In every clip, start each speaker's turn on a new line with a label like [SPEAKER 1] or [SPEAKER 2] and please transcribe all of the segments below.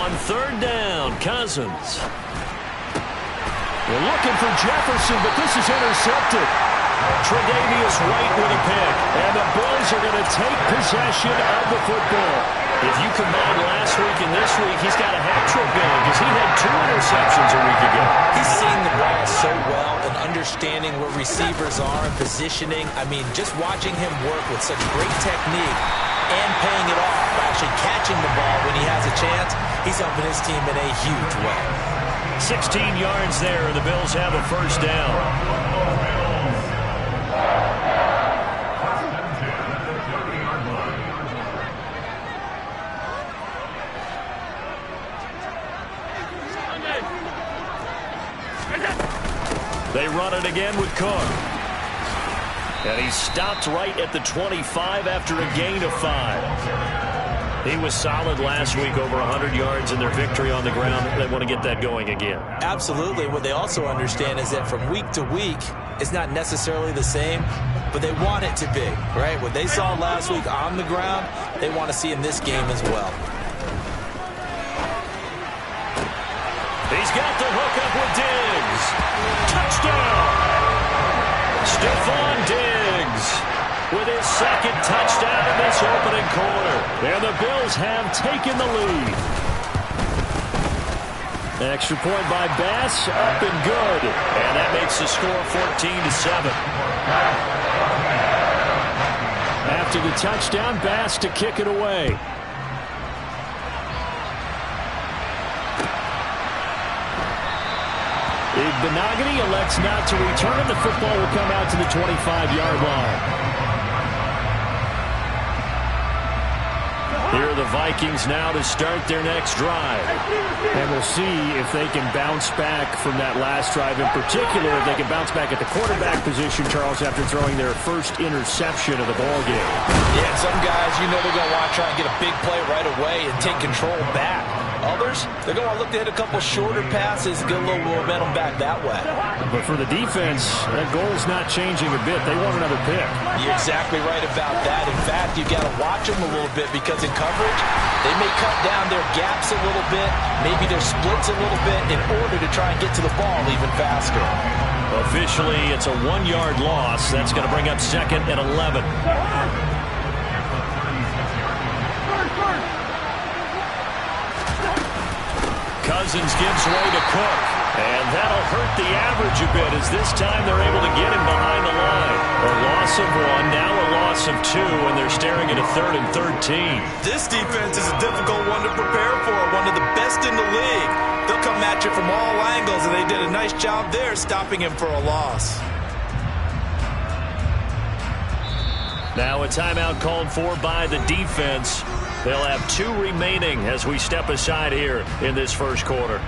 [SPEAKER 1] On third down, Cousins. We're looking for Jefferson, but this is intercepted. Tre'Davious White with a pick, and the Bills are going to take possession of the football. If you combine last week and this week, he's got a hat trick going because he had 2 interceptions a week ago.
[SPEAKER 2] He's seen the ball so well and understanding where receivers are and positioning. I mean, just watching him work with such great technique and paying it off by actually catching the ball when he has a chance, he's helping his team in a huge way.
[SPEAKER 1] 16 yards there, and the Bills have a first down. They run it again with Cook. And he stopped right at the 25 after a gain of 5. He was solid last week, over 100 yards in their victory on the ground. They want to get that going again.
[SPEAKER 2] Absolutely. What they also understand is that from week to week, it's not necessarily the same, but they want it to be, right? What they saw last week on the ground, they want to see in this game as well.
[SPEAKER 1] He's got the hook up with Diggs. Touchdown! Stephon Diggs with his second touchdown in this opening quarter. And the Bills have taken the lead. Extra point by Bass, up and good. And that makes the score 14-7. After the touchdown, Bass to kick it away. Benogany elects not to return. The football will come out to the 25-yard line. Here are the Vikings now to start their next drive. And we'll see if they can bounce back from that last drive. In particular, if they can bounce back at the quarterback position, Charles, after throwing their first interception of the ballgame.
[SPEAKER 2] Yeah, some guys, you know they're going to want to try and get a big play right away and take control back. Others, they're going to look to hit a couple shorter passes, get a little momentum back that way.
[SPEAKER 1] But for the defense, that goal's not changing a bit. They want another pick.
[SPEAKER 2] You're exactly right about that. In fact, you've got to watch them a little bit because in coverage, they may cut down their gaps a little bit, maybe their splits a little bit in order to try and get to the ball even faster.
[SPEAKER 1] Officially, it's a 1-yard loss. That's going to bring up second and 11. Cousins gives way to Cook. And that'll hurt the average a bit as this time they're able to get him behind the line. A loss of 1, now a loss of 2, and they're staring at a 3rd and 13.
[SPEAKER 2] This defense is a difficult one to prepare for, one of the best in the league. They'll come at you from all angles, and they did a nice job there stopping him for a loss.
[SPEAKER 1] Now a timeout called for by the defense. They'll have 2 remaining as we step aside here in this first quarter.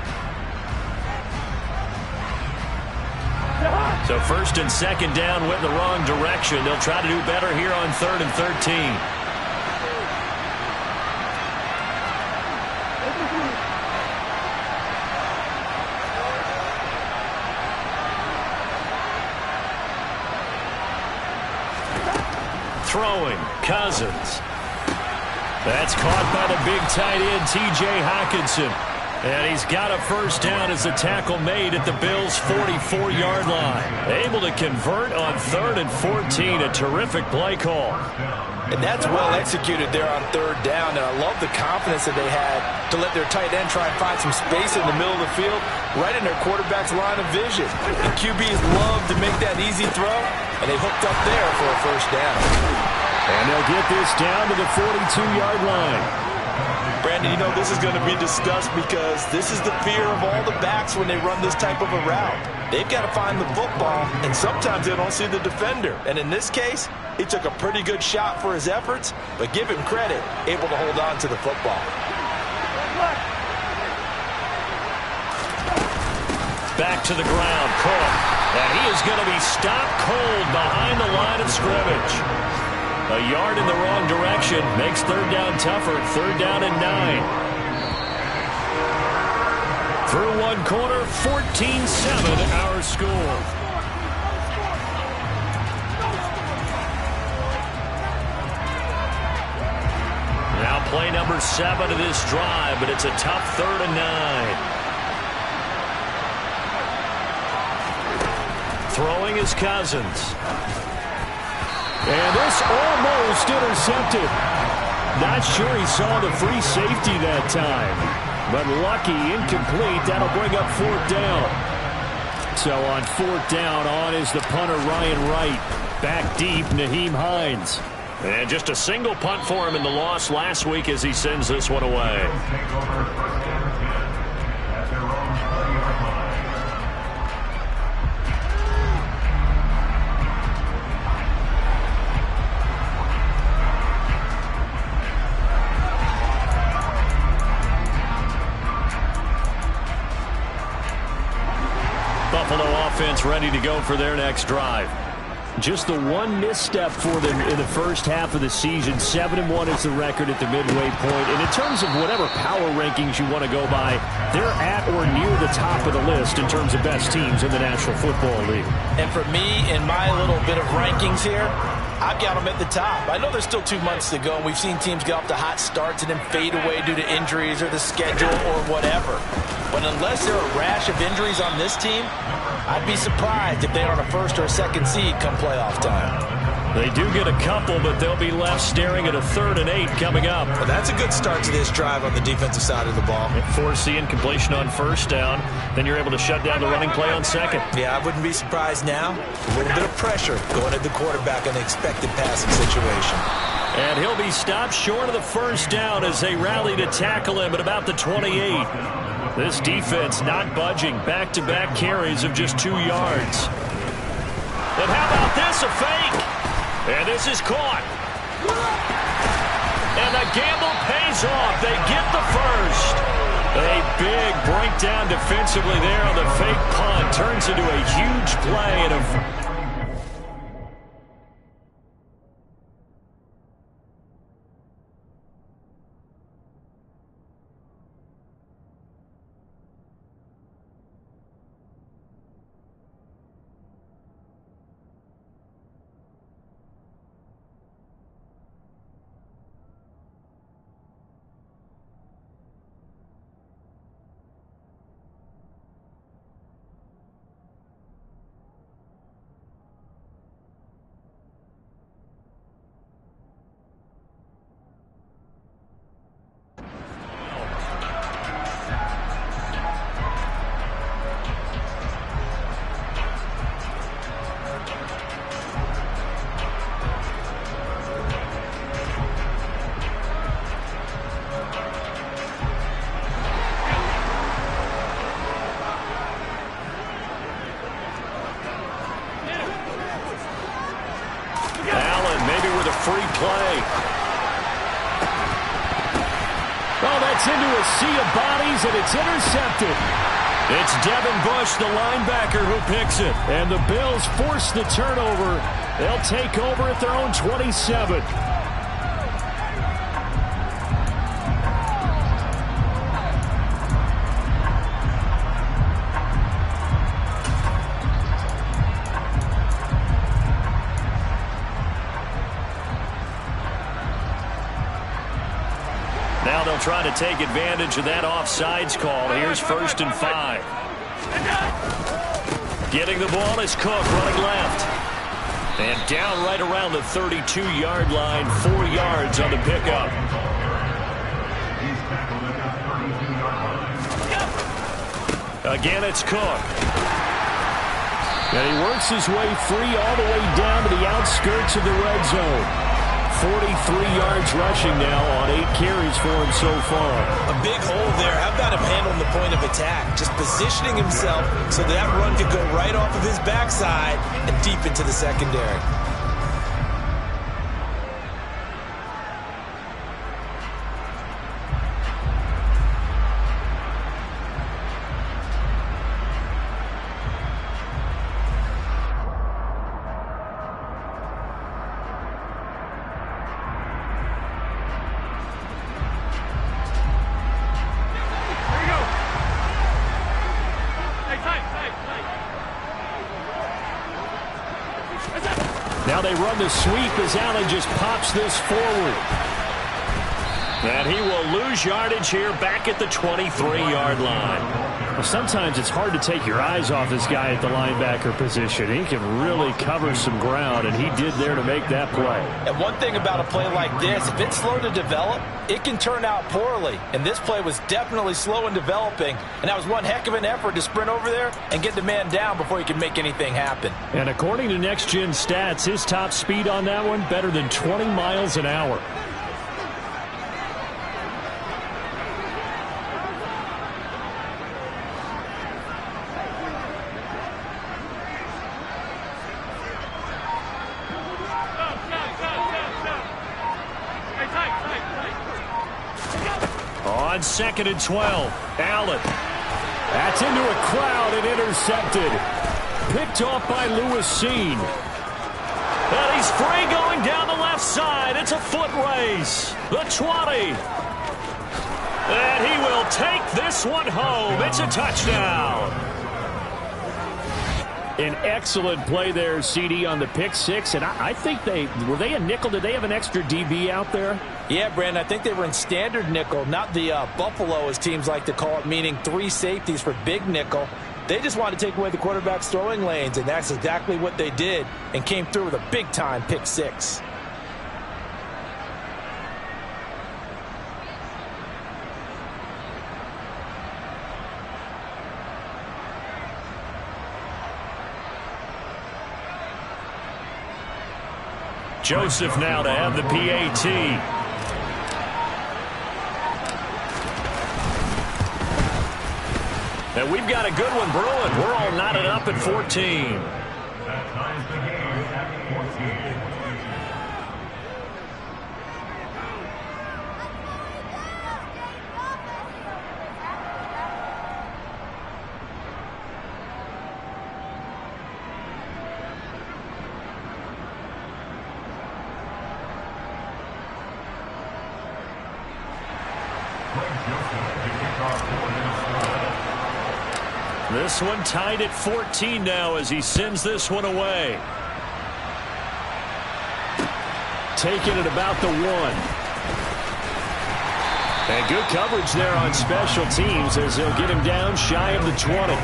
[SPEAKER 1] So first and second down went in the wrong direction. They'll try to do better here on 3rd and 13. Throwing, Cousins. That's caught by the big tight end, T.J. Hockenson. And he's got a first down as the tackle made at the Bills' 44-yard line. Able to convert on 3rd and 14. A terrific play call.
[SPEAKER 2] And that's well executed there on 3rd down. And I love the confidence that they had to let their tight end try and find some space in the middle of the field, right in their quarterback's line of vision. And QBs love to make that easy throw, and they hooked up there for a first down.
[SPEAKER 1] And they'll get this down to the 42-yard line.
[SPEAKER 2] Brandon, you know this is going to be discussed because this is the fear of all the backs when they run this type of a route. They've got to find the football, and sometimes they don't see the defender. And in this case, he took a pretty good shot for his efforts, but give him credit, able to hold on to the football.
[SPEAKER 1] Back to the ground, Cook. And he is going to be stopped cold behind the line of scrimmage. A yard in the wrong direction makes 3rd down tougher. 3rd down and 9. Through one quarter, 14-7 our score. Now play number 7 of this drive, but it's a tough 3rd and 9. Throwing is Cousins. And this almost intercepted. Not sure he saw the free safety that time. But lucky, incomplete. That'll bring up 4th down. So on 4th down, on is the punter Ryan Wright. Back deep, Nyheim Hines. And just a single punt for him in the loss last week as he sends this one away. Buffalo offense ready to go for their next drive. Just the one misstep for them in the first half of the season. 7-1 is the record at the midway point. And in terms of whatever power rankings you want to go by, they're at or near the top of the list in terms of best teams in the National Football League.
[SPEAKER 2] And for me, in my little bit of rankings here, I've got them at the top. I know there's still 2 months to go, and we've seen teams get off to hot starts and then fade away due to injuries or the schedule or whatever. But unless there are a rash of injuries on this team, I'd be surprised if they are on a 1st or a 2nd seed come playoff time.
[SPEAKER 1] They do get a couple, but they'll be left staring at a 3rd and 8 coming up.
[SPEAKER 2] Well, that's a good start to this drive on the defensive side of the ball.
[SPEAKER 1] Force the incompletion on 1st down. Then you're able to shut down the running play on 2nd.
[SPEAKER 2] Yeah, I wouldn't be surprised now. A little bit of pressure going at the quarterback in an expected passing situation.
[SPEAKER 1] And he'll be stopped short of the 1st down as they rally to tackle him at about the 28. This defense not budging. Back-to-back carries of just 2 yards. And how about this? A fake. And this is caught. And the gamble pays off. They get the 1st. A big breakdown defensively there on the fake punt. Turns into a huge play and a... free play. Oh, that's into a sea of bodies, and it's intercepted. It's Devin Bush, the linebacker, who picks it. And the Bills force the turnover. They'll take over at their own 27. Now they'll try to take advantage of that offsides call. Here's 1st and 5. Getting the ball is Cook running left. And down right around the 32-yard line, 4 yards on the pickup. Again, it's Cook. And he works his way free all the way down to the outskirts of the red zone. 43 yards rushing now on 8 carries for him so far.
[SPEAKER 2] A big hole there. How about him handling the point of attack? Just positioning himself so that run could go right off of his backside and deep into the secondary.
[SPEAKER 1] Now they run the sweep as Allen just pops this forward. And he will lose yardage here back at the 23-yard line. Well, sometimes it's hard to take your eyes off this guy at the linebacker position. He can really cover some ground, and he did there to make that play.
[SPEAKER 2] And one thing about a play like this, if it's slow to develop, it can turn out poorly. And this play was definitely slow in developing, and that was one heck of an effort to sprint over there and get the man down before he could make anything happen.
[SPEAKER 1] And according to Next Gen Stats, his top speed on that one, better than 20 miles an hour. On 2nd and 12, Allen. That's into a crowd and intercepted. Picked off by Lewis Seen. And he's free going down the left side. It's a foot race. The 20. And he will take this one home. It's a touchdown. An excellent play there, CD, on the pick six. And I think were they a nickel? Did they have an extra DB out there?
[SPEAKER 2] Yeah, Brandon, I think they were in standard nickel, not the Buffalo, as teams like to call it, meaning 3 safeties for big nickel. They just wanted to take away the quarterback's throwing lanes, and that's exactly what they did and came through with a big-time pick six.
[SPEAKER 1] Joseph now to have the PAT. And we've got a good one brewing. We're all knotted up at 14. This one tied at 14 now as he sends this one away. Taking it about the 1. And good coverage there on special teams as they'll get him down shy of the 20.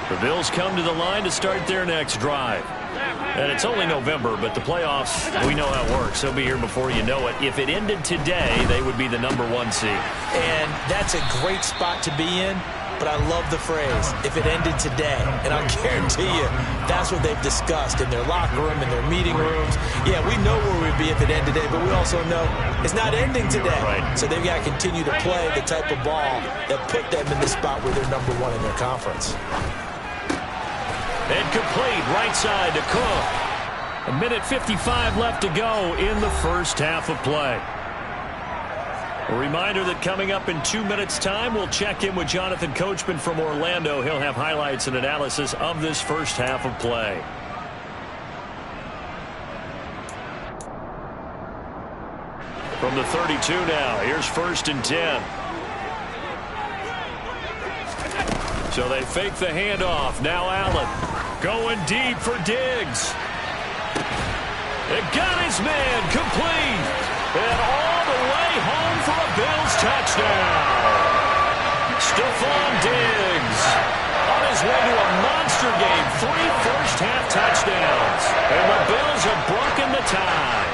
[SPEAKER 1] The Bills come to the line to start their next drive. And it's only November, but the playoffs, we know how it works. They'll be here before you know it. If it ended today, they would be the #1 seed.
[SPEAKER 2] And that's a great spot to be in, but I love the phrase, if it ended today. And I'll guarantee you, that's what they've discussed in their locker room, in their meeting rooms. Yeah, we know where we'd be if it ended today, but we also know it's not ending today.
[SPEAKER 1] Right.
[SPEAKER 2] So they've got to continue to play the type of ball that put them in the spot where they're #1 in their conference.
[SPEAKER 1] And complete right side to Cook. 1:55 left to go in the first half of play. A reminder that coming up in 2 minutes' time, we'll check in with Jonathan Coachman from Orlando. He'll have highlights and analysis of this first half of play. From the 32 now, here's 1st and 10. So they fake the handoff. Now Allen going deep for Diggs. It got his man complete. And all the way home for a Bills touchdown. Stephon Diggs on his way to a monster game. 3 first-half touchdowns. And the Bills have broken the tie.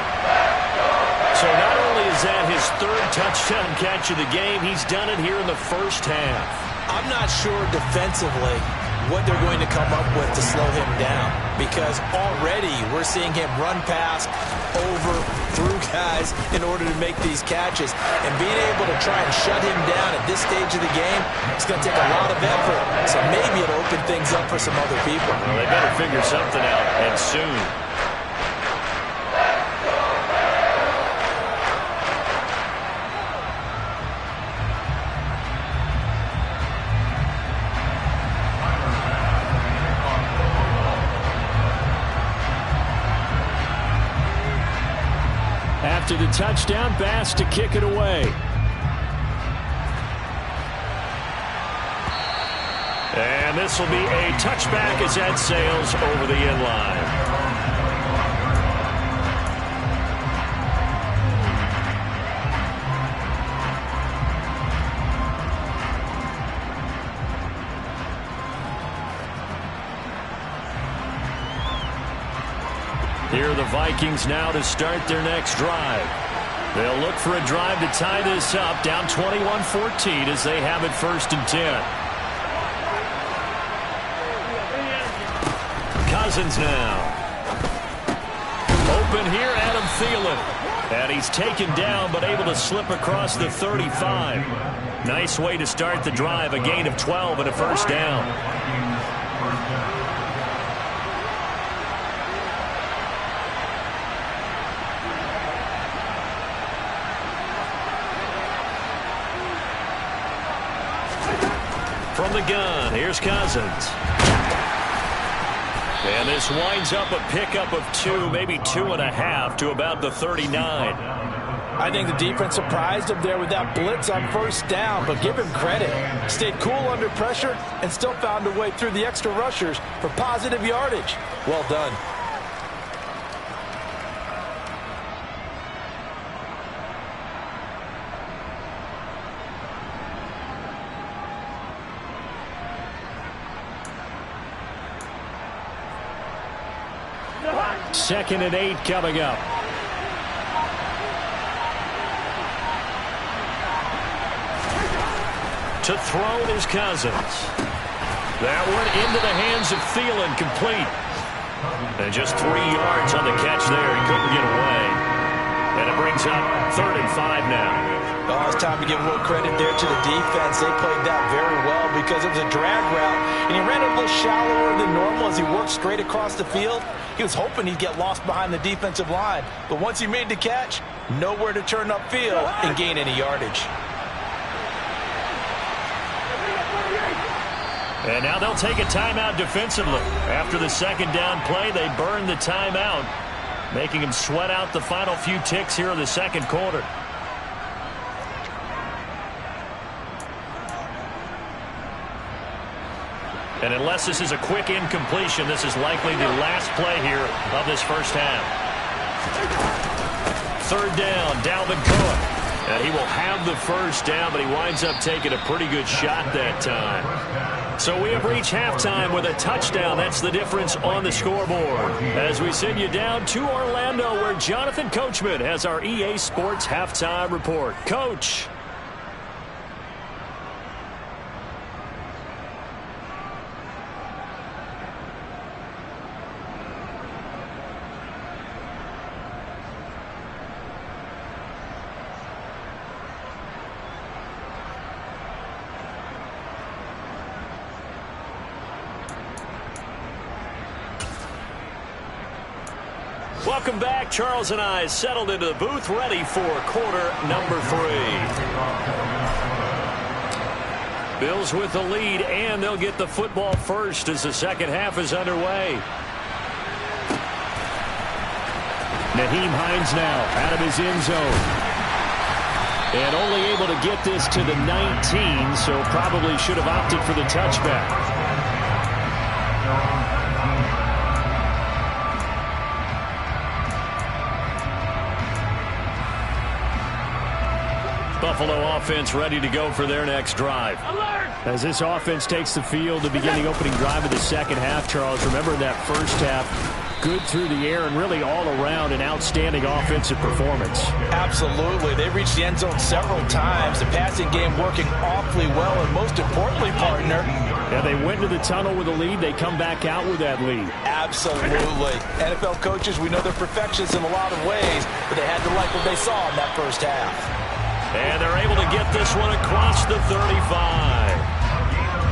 [SPEAKER 1] So not only is that his 3rd touchdown catch of the game, he's done it here in the first half.
[SPEAKER 2] I'm not sure defensively what they're going to come up with to slow him down, because already we're seeing him run past, over, through guys in order to make these catches. And being able to try and shut him down at this stage of the game, it's going to take a lot of effort. So maybe it'll open things up for some other people.
[SPEAKER 1] Well, they better figure something out, and soon. after the touchdown pass to kick it away. And this will be a touchback as that sails over the end line. Here are the Vikings now to start their next drive. They'll look for a drive to tie this up, down 21-14 as they have it 1st and 10. Cousins now. Open here, Adam Thielen. And he's taken down but able to slip across the 35. Nice way to start the drive, a gain of 12 and a 1st down. From the gun, here's Cousins. And this winds up a pickup of 2, maybe 2.5 to about the 39.
[SPEAKER 2] I think the defense surprised him there with that blitz on 1st down, but give him credit. Stayed cool under pressure and still found a way through the extra rushers for positive yardage. Well done.
[SPEAKER 1] Second and 8 coming up. To throw is Cousins. That one into the hands of Thielen, complete. And just 3 yards on the catch there. He couldn't get away. And it brings up 3rd and 5 now.
[SPEAKER 2] Oh, it's time to give a little credit there to the defense. They played that very well because it was a drag route, and he ran it a little shallower than normal as he worked straight across the field. He was hoping he'd get lost behind the defensive line, but once he made the catch, nowhere to turn upfield and gain any yardage.
[SPEAKER 1] And now they'll take a timeout defensively. After the 2nd down play, they burn the timeout, making him sweat out the final few ticks here in the 2nd quarter. And unless this is a quick incompletion, this is likely the last play here of this 1st half. 3rd down, Dalvin Cook. And he will have the 1st down, but he winds up taking a pretty good shot that time. So we have reached halftime with a touchdown. That's the difference on the scoreboard. As we send you down to Orlando, where Jonathan Coachman has our EA Sports halftime report. Coach. Welcome back. Charles and I settled into the booth, ready for quarter number 3. Bills with the lead, and they'll get the football first as the 2nd half is underway. Nyheim Hines now out of his end zone. And only able to get this to the 19, so probably should have opted for the touchback. Buffalo offense ready to go for their next drive. Alert! As this offense takes the field to begin the opening drive of the 2nd half, Charles, remember that 1st half, good through the air and really all around an outstanding offensive performance.
[SPEAKER 2] Absolutely. They reached the end zone several times. The passing game working awfully well, and most importantly, partner,
[SPEAKER 1] yeah, they went to the tunnel with a lead. They come back out with that lead.
[SPEAKER 2] Absolutely. NFL coaches, we know they're perfectionists in a lot of ways, but they had to like what they saw in that 1st half.
[SPEAKER 1] And they're able to get this one across the 35.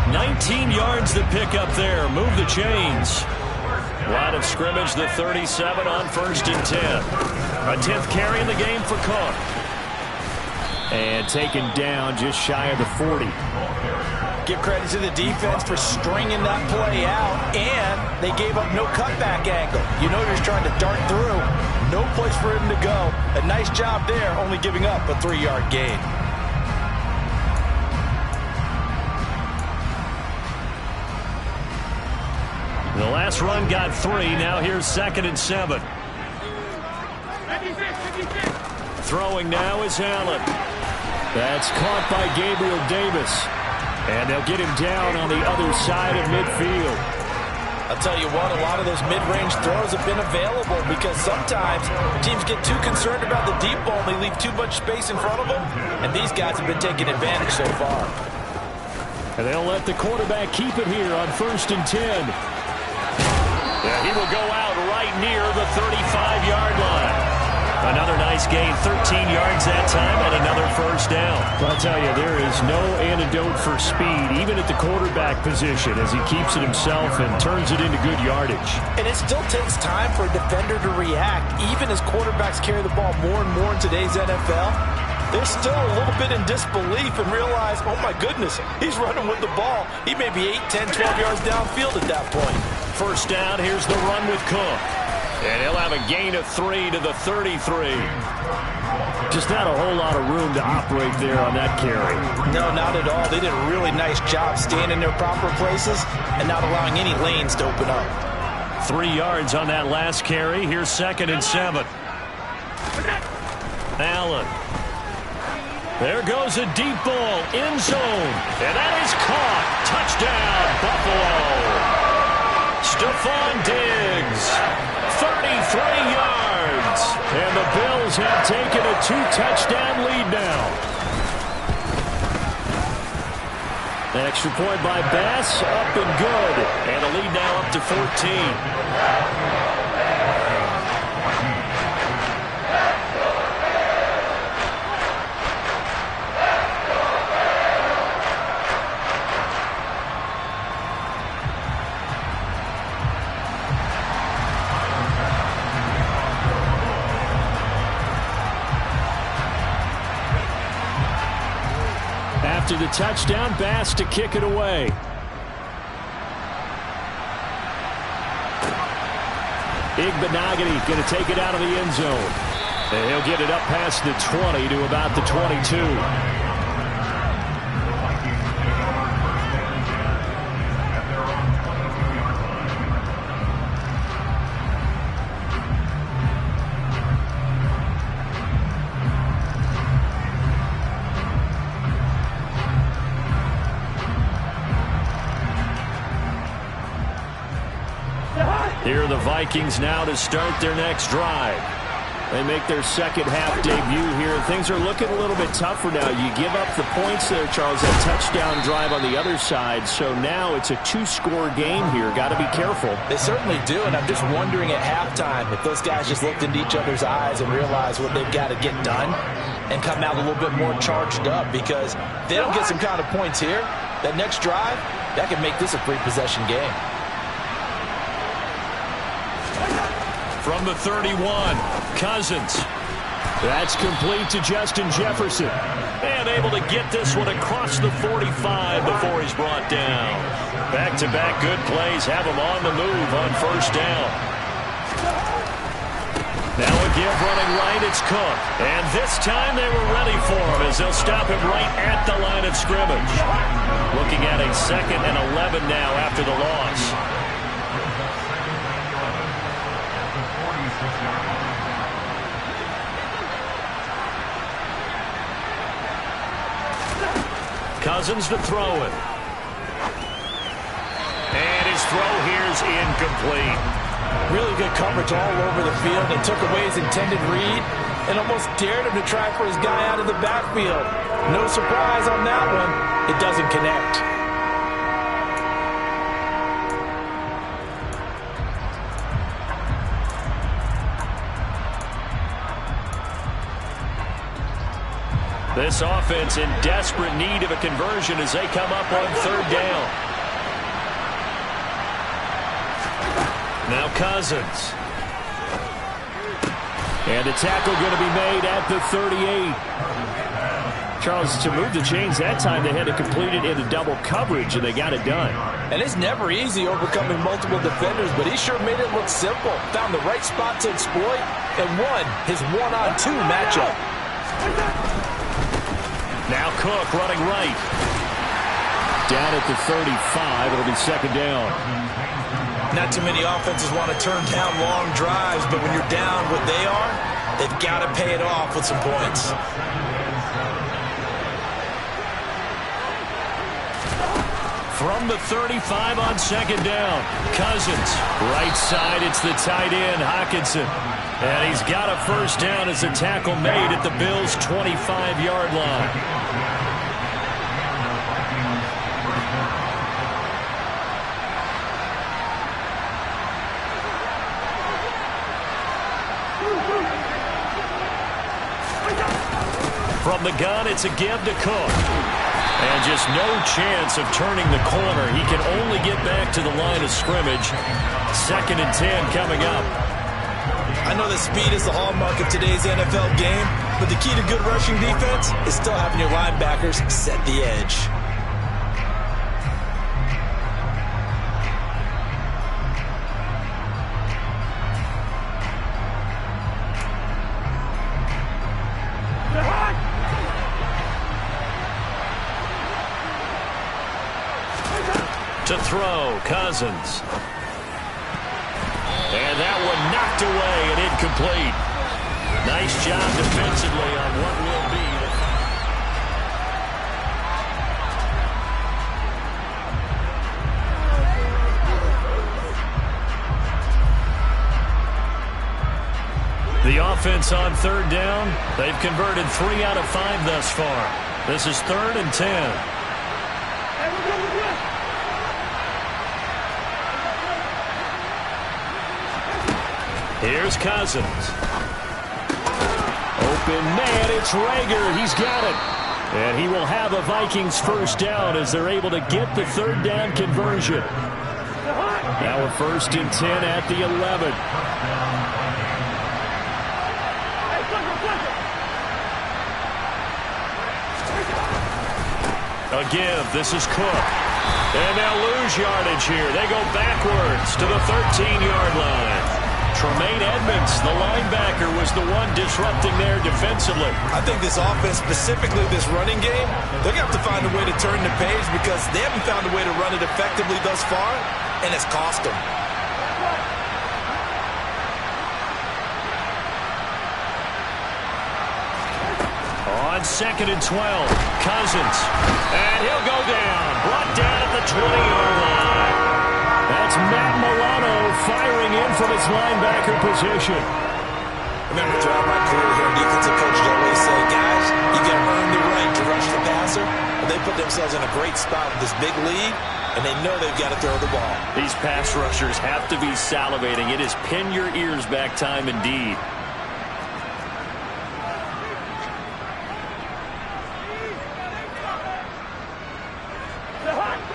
[SPEAKER 1] 19 yards to pick up there. Move the chains. Line of scrimmage, the 37 on 1st and 10. A 10th carry in the game for Cook. And taken down just shy of the 40.
[SPEAKER 2] Give credit to the defense for stringing that play out, and they gave up no cutback angle. You know you're just trying to dart through. No place for him to go. A nice job there, only giving up a 3-yard gain.
[SPEAKER 1] The last run got 3. Now here's 2nd and 7. Throwing now is Allen. That's caught by Gabriel Davis. And they'll get him down on the other side of midfield.
[SPEAKER 2] I'll tell you what, a lot of those mid-range throws have been available because sometimes teams get too concerned about the deep ball and they leave too much space in front of them. And these guys have been taking advantage so far.
[SPEAKER 1] And they'll let the quarterback keep it here on 1st and 10. Yeah, he will go out right near the 35-yard line. Another nice gain, 13 yards that time, and another first down. I'll tell you, there is no antidote for speed, even at the quarterback position, as he keeps it himself and turns it into good yardage.
[SPEAKER 2] And it still takes time for a defender to react, even as quarterbacks carry the ball more and more in today's NFL. They're still a little bit in disbelief and realize, oh my goodness, he's running with the ball. He may be 8, 10, 12 yards downfield at that point.
[SPEAKER 1] First down, here's the run with Cook. And he'll have a gain of 3 to the 33. Just not a whole lot of room to operate there on that carry.
[SPEAKER 2] No, not at all. They did a really nice job staying in their proper places and not allowing any lanes to open up.
[SPEAKER 1] 3 yards on that last carry. Here's 2nd and 7. Allen. There goes a deep ball, end zone. And that is caught. Touchdown, Buffalo. Stephon Diggs, 33 yards. And the Bills have taken a 2-touchdown lead now. An extra point by Bass, up and good. And the lead now up to 14. After the touchdown, Bass to kick it away. Igbenogany going to take it out of the end zone. And he'll get it up past the 20 to about the 22. Here are the Vikings now to start their next drive. They make their second half debut here. Things are looking a little bit tougher now. You give up the points there, Charles, that touchdown drive on the other side. So now it's a 2-score game here. Got to be careful.
[SPEAKER 2] They certainly do, and I'm just wondering at halftime if those guys just looked into each other's eyes and realized what they've got to get done and come out a little bit more charged up, because if they don't get some kind of points here, that next drive, that could make this a 3-possession game.
[SPEAKER 1] From the 31, Cousins. That's complete to Justin Jefferson. And able to get this one across the 45 before he's brought down. Back-to-back good plays have him on the move on first down. Now a give running right, it's Cook. And this time they were ready for him as they'll stop him right at the line of scrimmage. Looking at a 2nd and 11 now after the loss. Cousins to throw it. And his throw here's incomplete.
[SPEAKER 2] Really good coverage all over the field. They took away his intended read and almost dared him to try for his guy out of the backfield. No surprise on that one. It doesn't connect.
[SPEAKER 1] This offense in desperate need of a conversion as they come up on 3rd down. Now Cousins. And a tackle going to be made at the 38. Charles, to move the chains that time, they had to complete it into double coverage, and they got it done.
[SPEAKER 2] And it's never easy overcoming multiple defenders, but he sure made it look simple. Found the right spot to exploit and won his one-on-two matchup.
[SPEAKER 1] Now Cook running right. Down at the 35, it'll be second down.
[SPEAKER 2] Not too many offenses want to turn down long drives, but when you're down what they are, they've got to pay it off with some points.
[SPEAKER 1] From the 35 on second down, Cousins. Right side, it's the tight end, Hockenson. And he's got a first down as a tackle made at the Bills' 25-yard line. From the gun, it's a give to Cook. And just no chance of turning the corner. He can only get back to the line of scrimmage. 2nd and 10 coming up.
[SPEAKER 2] I know that speed is the hallmark of today's NFL game, but the key to good rushing defense is still having your linebackers set the edge.
[SPEAKER 1] To throw, Cousins. And that one knocked away and incomplete. Nice job defensively on what will be. The offense on 3rd down, they've converted 3 out of 5 thus far. This is 3rd and 10. Here's Cousins. Open man, it's Rager. He's got it. And he will have a Vikings first down as they're able to get the 3rd down conversion. Now a 1st and 10 at the 11. A give. This is Cook. And they'll lose yardage here. They go backwards to the 13-yard line. Tremaine Edmonds, the linebacker, was the one disrupting there defensively.
[SPEAKER 2] I think this offense, specifically this running game, they're going to have to find a way to turn the page because they haven't found a way to run it effectively thus far, and it's cost them.
[SPEAKER 1] On 2nd and 12, Cousins. And he'll go down. Brought down at the 20-yard line. That's Matt Milano firing in from his linebacker position.
[SPEAKER 2] Remember, throughout my career here, defensive coaches always say, guys, you got to earn the right to rush the passer. And they put themselves in a great spot with this big lead, and they know they've got to throw the ball.
[SPEAKER 1] These pass rushers have to be salivating. It is pin your ears back time indeed.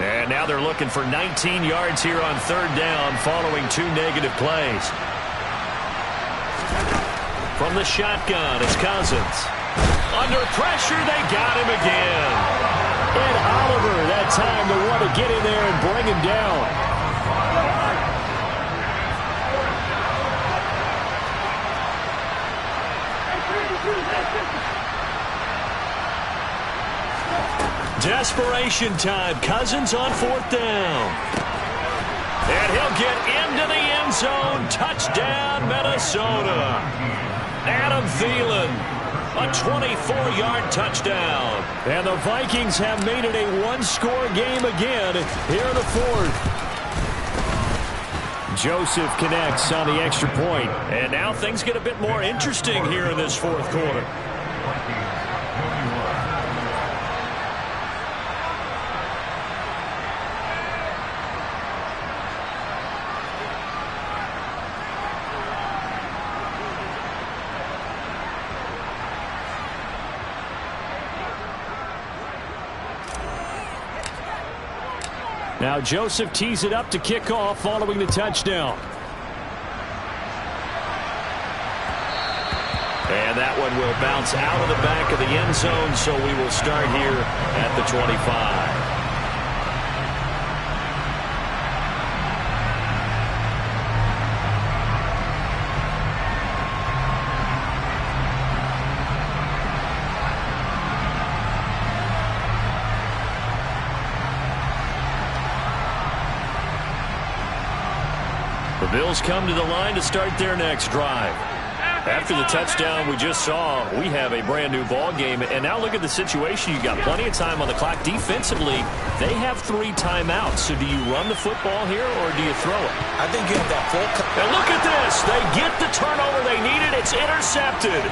[SPEAKER 1] And now they're looking for 19 yards here on 3rd down following 2 negative plays. From the shotgun, it's Cousins. Under pressure, they got him again. Ed Oliver, that time the one to get in there and bring him down. Desperation time. Cousins on 4th down. And he'll get into the end zone. Touchdown, Minnesota. Adam Thielen, a 24-yard touchdown. And the Vikings have made it a 1-score game again here in the 4th. Joseph connects on the extra point. And now things get a bit more interesting here in this 4th quarter. Now Joseph tees it up to kick off following the touchdown. And that one will bounce out of the back of the end zone, so we will start here at the 25. Bills come to the line to start their next drive. After the touchdown we just saw, we have a brand-new ball game. And now look at the situation. You've got plenty of time on the clock. Defensively, they have 3 timeouts. So do you run the football here or do you throw it?
[SPEAKER 2] I think you have that full...
[SPEAKER 1] And look at this. They get the turnover they needed. It's intercepted.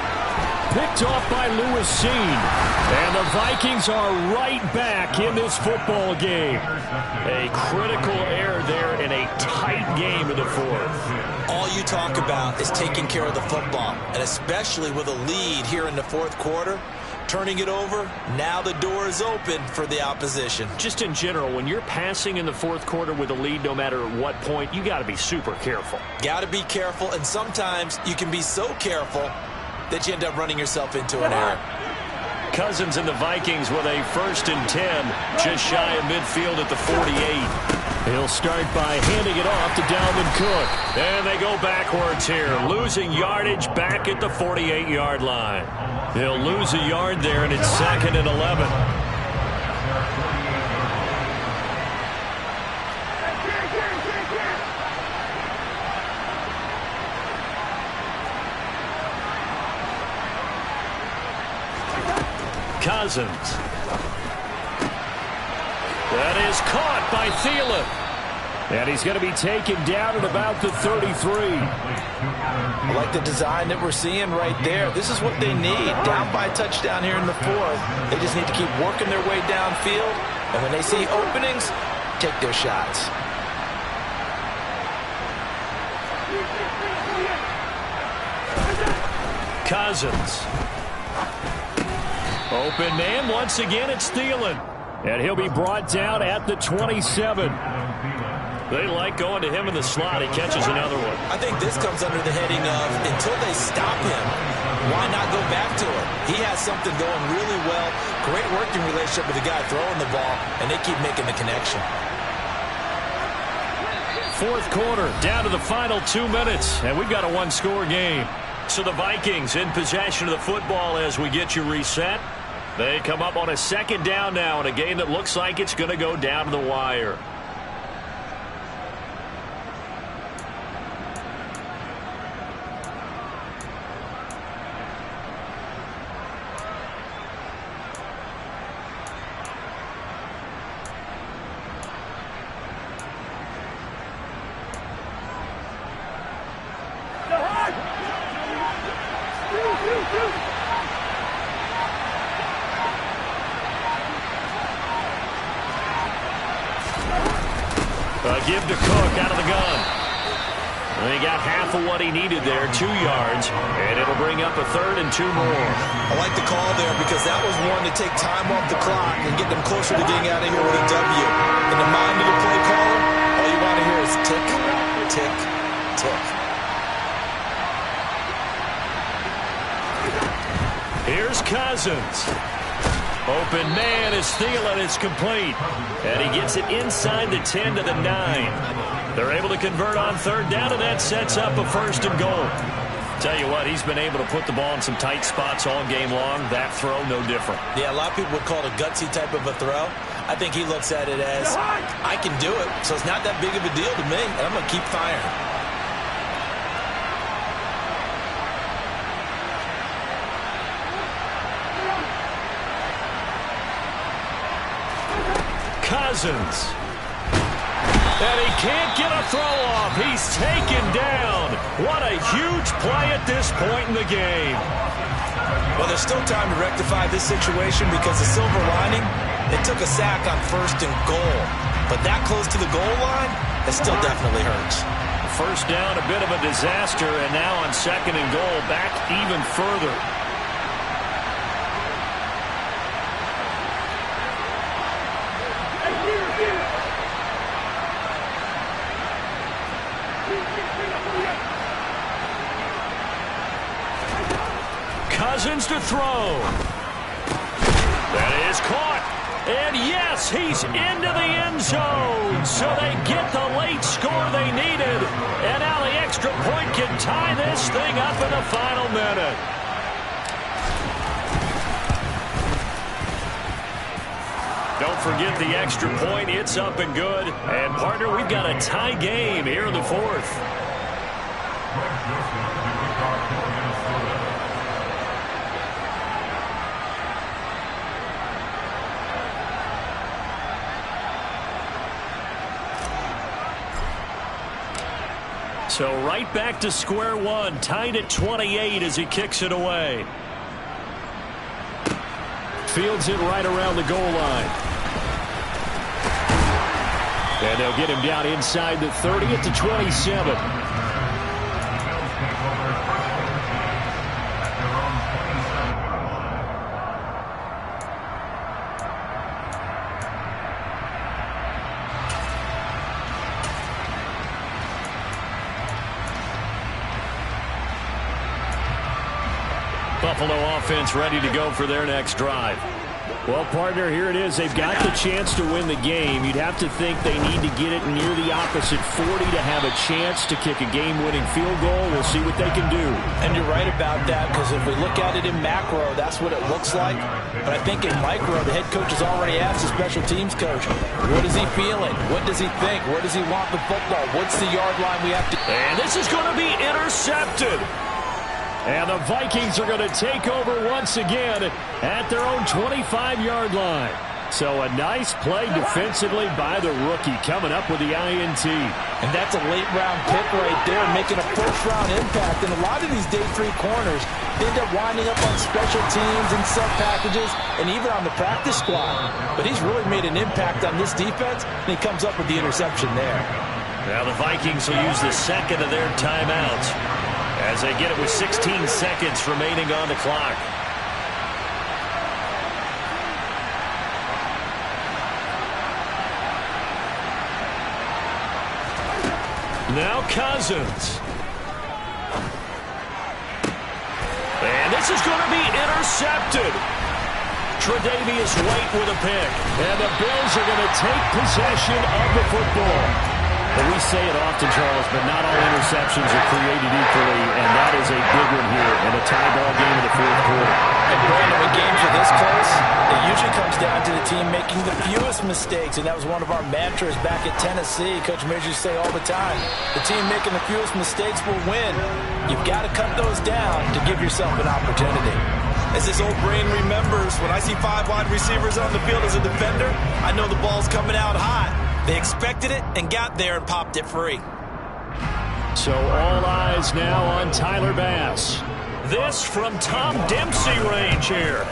[SPEAKER 1] Picked off by Lewis Seen. And the Vikings are right back in this football game. A critical error there in a tight game in the fourth.
[SPEAKER 2] All you talk about is taking care of the football, and especially with a lead here in the fourth quarter, turning it over, now the door is open for the opposition.
[SPEAKER 1] Just in general, when you're passing in the fourth quarter with a lead, no matter what point, you got to be super careful.
[SPEAKER 2] Got to be careful, and sometimes you can be so careful that you end up running yourself into an error.
[SPEAKER 1] Cousins and the Vikings with a 1st and 10, just shy of midfield at the 48. He'll start by handing it off to Dalvin Cook. And they go backwards here, losing yardage back at the 48-yard line. He'll lose a yard there, and it's 2nd and 11. Cousins. That is caught by Thielen. And he's going to be taken down at about the 33.
[SPEAKER 2] I like the design that we're seeing right there. This is what they need. Down by a touchdown here in the fourth. They just need to keep working their way downfield. And when they see openings, take their shots.
[SPEAKER 1] Cousins. Open man. Once again, it's Thielen. And he'll be brought down at the 27. They like going to him in the slot. He catches another one.
[SPEAKER 2] I think this comes under the heading of, until they stop him, why not go back to him? He has something going really well. Great working relationship with the guy throwing the ball, and they keep making the connection.
[SPEAKER 1] Fourth quarter, down to the final 2 minutes, and we've got a one-score game. So the Vikings in possession of the football as we get you reset. They come up on a 2nd down now in a game that looks like it's going to go down to the wire. Give to Cook out of the gun. And he got half of what he needed there, 2 yards, and it'll bring up a 3rd and 2 more.
[SPEAKER 2] I like the call there because that was one to take time off the clock and get them closer to getting out of here with a W. In the mind of the play caller, all you want to hear is tick, tick, tick.
[SPEAKER 1] Here's Cousins. Open man is Thielen. It's complete. And he gets it inside the 10 to the 9. They're able to convert on 3rd down, and that sets up a 1st and goal. Tell you what, he's been able to put the ball in some tight spots all game long. That throw, no different.
[SPEAKER 2] Yeah, a lot of people would call it a gutsy type of a throw. I think he looks at it as, I can do it, so it's not that big of a deal to me, and I'm going to keep firing.
[SPEAKER 1] Cousins. And he can't get a throw off. He's taken down. What a huge play at this point in the game.
[SPEAKER 2] Well, there's still time to rectify this situation because the silver lining, they took a sack on 1st and goal. But that close to the goal line, it still definitely hurts.
[SPEAKER 1] 1st down, a bit of a disaster, and now on 2nd and goal, back even further. Cousins to throw. That is caught. And yes, he's into the end zone. So they get the late score they needed. And now the extra point can tie this thing up in the final minute. Don't forget the extra point. It's up and good. And, partner, we've got a tie game here in the fourth. So right back to square one, tied at 28 as he kicks it away. Fields it right around the goal line. And they'll get him down inside the 30 at the 27. Buffalo offense ready to go for their next drive. Well, partner, here it is. They've got the chance to win the game. You'd have to think they need to get it near the opposite 40 to have a chance to kick a game-winning field goal. We'll see what they can do.
[SPEAKER 2] And you're right about that, because if we look at it in macro, that's what it looks like. But I think in micro, the head coach has already asked the special teams coach, what is he feeling? What does he think? Where does he want the football? What's the yard line we have to...
[SPEAKER 1] And this is going to be intercepted. And the Vikings are going to take over once again at their own 25-yard line. So a nice play defensively by the rookie coming up with the INT.
[SPEAKER 2] And that's a late-round pick right there, making a first-round impact. And a lot of these day three corners end up winding up on special teams and sub-packages and even on the practice squad. But he's really made an impact on this defense, and he comes up with the interception there.
[SPEAKER 1] Now the Vikings will use the second of their timeouts as they get it with 16 seconds remaining on the clock. Now Cousins. And this is going to be intercepted. Tre'Davious White with a pick. And the Bills are going to take possession of the football. Well, we say it often, Charles, but not all interceptions are created equally, and that is a big one here in a tie ball game in the fourth quarter.
[SPEAKER 2] And Brandon, when games are this close, it usually comes down to the team making the fewest mistakes, and that was one of our mantras back at Tennessee. Coach Majors used to say all the time, the team making the fewest mistakes will win. You've got to cut those down to give yourself an opportunity. As this old brain remembers, when I see 5 wide receivers on the field as a defender, I know the ball's coming out hot. They expected it and got there and popped it free.
[SPEAKER 1] So all eyes now on Tyler Bass. This from Tom Dempsey range here.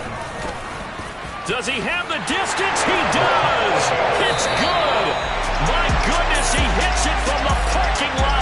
[SPEAKER 1] Does he have the distance? He does. It's good. My goodness, he hits it from the parking lot